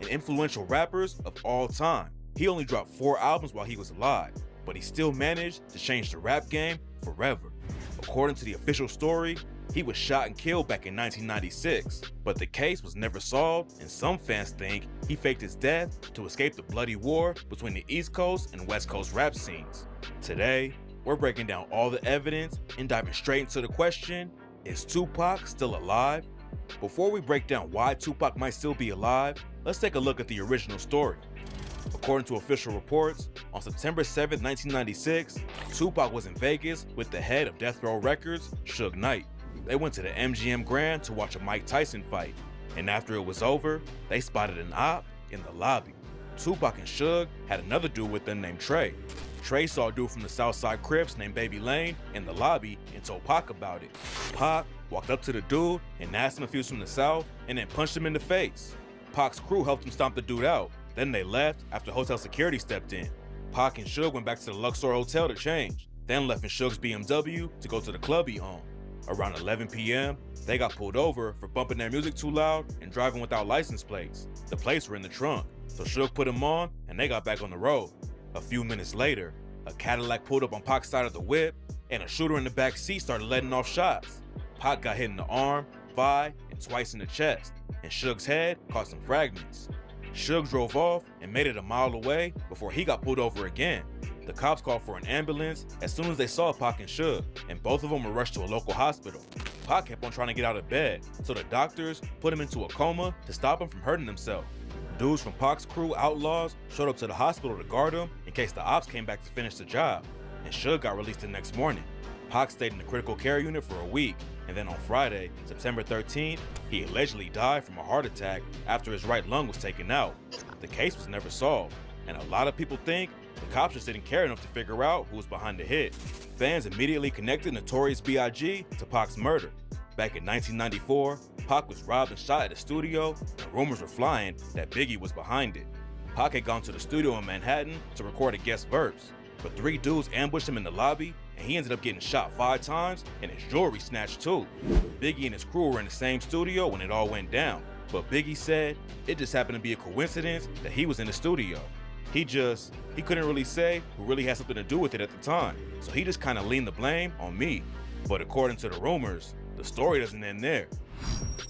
influential rappers of all time. He only dropped 4 albums while he was alive, but he still managed to change the rap game forever. According to the official story, he was shot and killed back in 1996, but the case was never solved, and some fans think he faked his death to escape the bloody war between the East Coast and West Coast rap scenes. Today, we're breaking down all the evidence and diving straight into the question, is Tupac still alive? Before we break down why Tupac might still be alive, let's take a look at the original story. According to official reports, on September 7, 1996, Tupac was in Vegas with the head of Death Row Records, Suge Knight. They went to the MGM Grand to watch a Mike Tyson fight, and after it was over, they spotted an op in the lobby. Tupac and Suge had another dude with them named Trey. Trey saw a dude from the Southside Crips named Baby Lane in the lobby and told Pac about it. Pac walked up to the dude and asked him if he was from the South and then punched him in the face. Pac's crew helped him stomp the dude out. Then they left after hotel security stepped in. Pac and Suge went back to the Luxor Hotel to change, then left in Suge's BMW to go to the club he owned. Around 11 p.m., they got pulled over for bumping their music too loud and driving without license plates. The plates were in the trunk, so Suge put them on and they got back on the road. A few minutes later, a Cadillac pulled up on Pac's side of the whip and a shooter in the back seat started letting off shots. Pac got hit in the arm, thigh, and twice in the chest, and Suge's head caught some fragments. Suge drove off and made it a mile away before he got pulled over again. The cops called for an ambulance as soon as they saw Pac and Suge, and both of them were rushed to a local hospital. Pac kept on trying to get out of bed, so the doctors put him into a coma to stop him from hurting himself. Dudes from Pac's crew, Outlaws, showed up to the hospital to guard him in case the ops came back to finish the job, and Suge got released the next morning. Pac stayed in the critical care unit for a week, and then on Friday, September 13th, he allegedly died from a heart attack after his right lung was taken out. The case was never solved, and a lot of people think the cops just didn't care enough to figure out who was behind the hit. Fans immediately connected Notorious B.I.G. to Pac's murder. Back in 1994, Pac was robbed and shot at a studio, and rumors were flying that Biggie was behind it. Pac had gone to the studio in Manhattan to record a guest verse, but 3 dudes ambushed him in the lobby, and he ended up getting shot 5 times and his jewelry snatched too. Biggie and his crew were in the same studio when it all went down, but Biggie said it just happened to be a coincidence that he was in the studio. He couldn't really say who really had something to do with it at the time, so he just kind of leaned the blame on me. But according to the rumors, the story doesn't end there.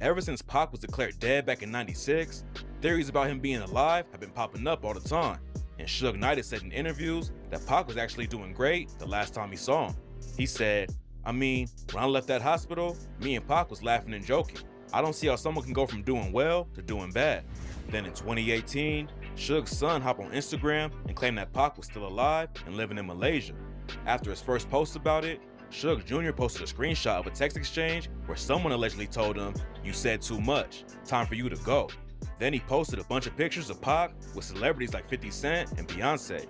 Ever since Pac was declared dead back in '96, theories about him being alive have been popping up all the time. And Suge Knight has said in interviews that Pac was actually doing great the last time he saw him. He said, when I left that hospital, me and Pac was laughing and joking. I don't see how someone can go from doing well to doing bad. Then in 2018, Suge's son hopped on Instagram and claimed that Pac was still alive and living in Malaysia. After his first post about it, Suge Jr. posted a screenshot of a text exchange where someone allegedly told him, "You said too much, time for you to go." Then he posted a bunch of pictures of Pac with celebrities like 50 Cent and Beyonce.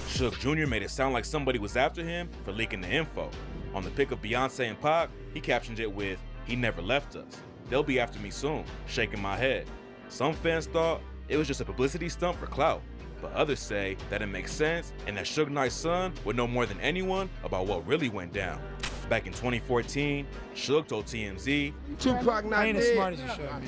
Suge Jr. made it sound like somebody was after him for leaking the info. On the pic of Beyonce and Pac, he captioned it with, "He never left us. They'll be after me soon," shaking my head. Some fans thought it was just a publicity stunt for clout, but others say that it makes sense and that Suge Knight's son would know more than anyone about what really went down. Back in 2014, Suge told TMZ, Tupac not dead.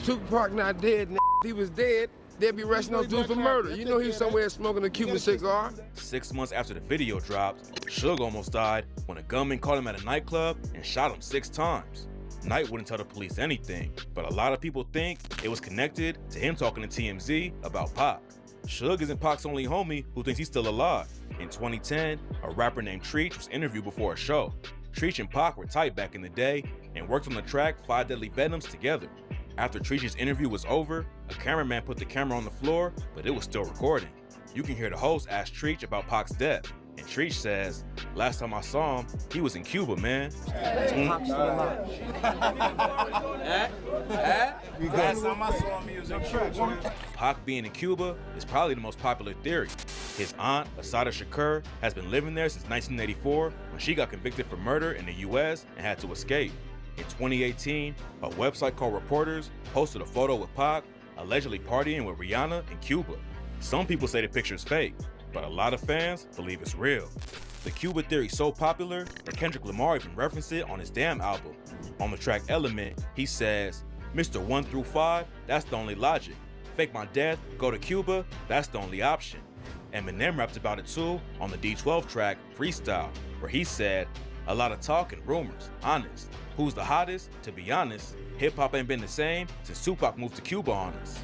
Tupac not dead. If he was dead, they'd be arresting those dudes for murder. You know he was somewhere smoking a Cuban cigar. 6 months after the video dropped, Suge almost died when a gunman caught him at a nightclub and shot him 6 times. Knight wouldn't tell the police anything, but a lot of people think it was connected to him talking to TMZ about Pac. Suge isn't Pac's only homie who thinks he's still alive. In 2010, a rapper named Treach was interviewed before a show. Treach and Pac were tight back in the day and worked on the track 5 Deadly Venoms together. After Treach's interview was over, a cameraman put the camera on the floor, but it was still recording. You can hear the host ask Treach about Pac's death, and Treach says, "Last time I saw him, he was in Cuba, man." Pac's still alive. Last time I saw him, he was in Cuba. Pac being in Cuba is probably the most popular theory. His aunt, Assata Shakur, has been living there since 1984 when she got convicted for murder in the US and had to escape. In 2018, a website called Reporters posted a photo with Pac allegedly partying with Rihanna in Cuba. Some people say the picture's fake, but a lot of fans believe it's real. The Cuba theory's so popular that Kendrick Lamar even referenced it on his Damn album. On the track Element, he says, "Mr. 1 through 5, that's the only logic. fake my death, go to Cuba, that's the only option. Eminem rapped about it too on the D12 track Freestyle, where he said, a lot of talk and rumors, honest. Who's the hottest? To be honest, hip-hop ain't been the same since Tupac moved to Cuba on us.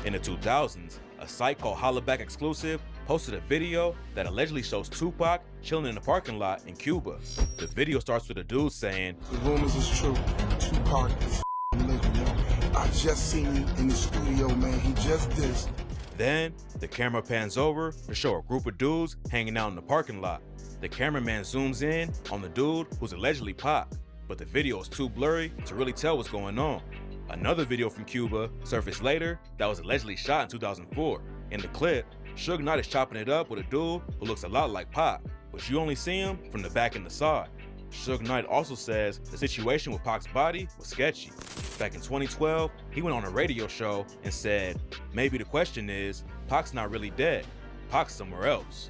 In the 2000s, a site called Hollaback Exclusive posted a video that allegedly shows Tupac chilling in a parking lot in Cuba. The video starts with a dude saying, the rumors is true, Tupac is living, yo. I just seen him in the studio, man, he just dissed. Then, the camera pans over to show a group of dudes hanging out in the parking lot. The cameraman zooms in on the dude who's allegedly Pac, but the video is too blurry to really tell what's going on. Another video from Cuba surfaced later that was allegedly shot in 2004. In the clip, Suge Knight is chopping it up with a dude who looks a lot like Pac, but you only see him from the back and the side. Suge Knight also says the situation with Pac's body was sketchy. Back in 2012, he went on a radio show and said, maybe the question is, Pac's not really dead, Pac's somewhere else.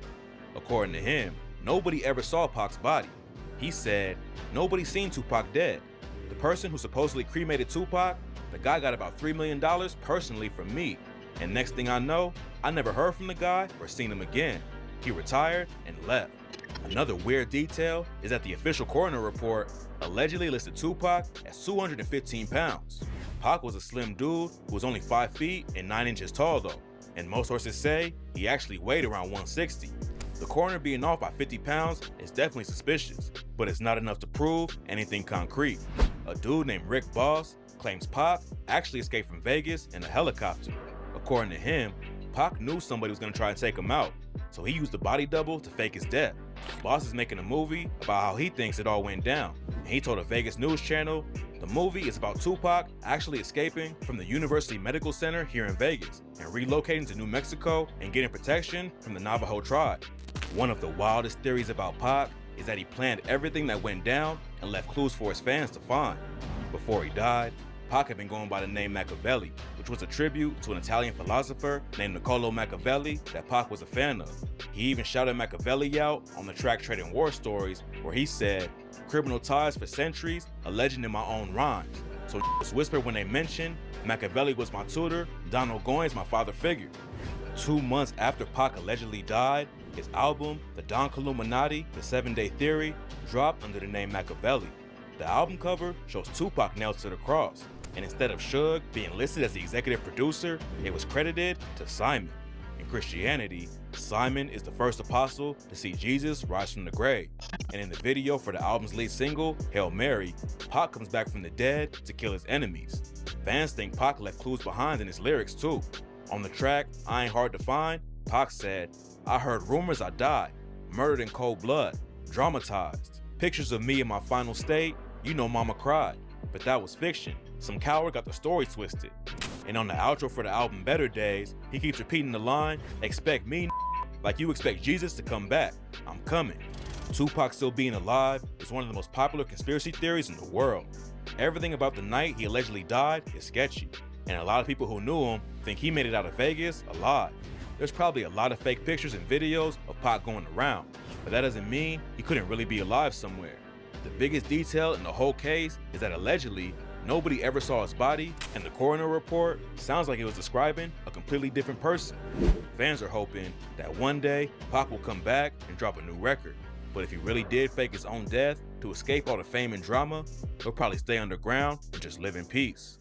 According to him, nobody ever saw Pac's body. He said, nobody seen Tupac dead. The person who supposedly cremated Tupac, the guy got about $3 million personally from me. And next thing I know, I never heard from the guy or seen him again. He retired and left. Another weird detail is that the official coroner report allegedly listed Tupac as 215 pounds. Pac was a slim dude who was only 5 feet and 9 inches tall though, and most sources say he actually weighed around 160. The coroner being off by 50 pounds is definitely suspicious, but it's not enough to prove anything concrete. A dude named Rick Boss claims Pac actually escaped from Vegas in a helicopter. According to him, Pac knew somebody was gonna try and take him out, so he used a body double to fake his death. Boss is making a movie about how he thinks it all went down, and he told a Vegas news channel the movie is about Tupac actually escaping from the University Medical Center here in Vegas and relocating to New Mexico and getting protection from the Navajo tribe. One of the wildest theories about Pac is that he planned everything that went down and left clues for his fans to find. Before he died, Pac had been going by the name Machiavelli, which was a tribute to an Italian philosopher named Niccolò Machiavelli that Pac was a fan of. He even shouted Machiavelli out on the track Trading War Stories, where he said, criminal ties for centuries, a legend in my own rhymes. So just whispered when they mentioned Machiavelli was my tutor, Donald Goines my father figure. 2 months after Pac allegedly died, his album, The Don Illuminati, The 7-Day Theory, dropped under the name Machiavelli. The album cover shows Tupac nailed to the cross, and instead of Suge being listed as the executive producer, it was credited to Simon. In Christianity, Simon is the first apostle to see Jesus rise from the grave, and in the video for the album's lead single, Hail Mary, Pac comes back from the dead to kill his enemies. Fans think Pac left clues behind in his lyrics too. On the track, I Ain't Hard to Find, Pac said, I heard rumors I died, murdered in cold blood, dramatized. Pictures of me in my final state, you know mama cried. But that was fiction. Some coward got the story twisted. And on the outro for the album Better Days, he keeps repeating the line, expect me like you expect Jesus to come back. I'm coming. Tupac still being alive is one of the most popular conspiracy theories in the world. Everything about the night he allegedly died is sketchy, and a lot of people who knew him think he made it out of Vegas alive. There's probably a lot of fake pictures and videos of Pac going around, but that doesn't mean he couldn't really be alive somewhere. The biggest detail in the whole case is that allegedly, nobody ever saw his body, and the coroner report sounds like it was describing a completely different person. Fans are hoping that one day, Pac will come back and drop a new record. But if he really did fake his own death to escape all the fame and drama, he'll probably stay underground and just live in peace.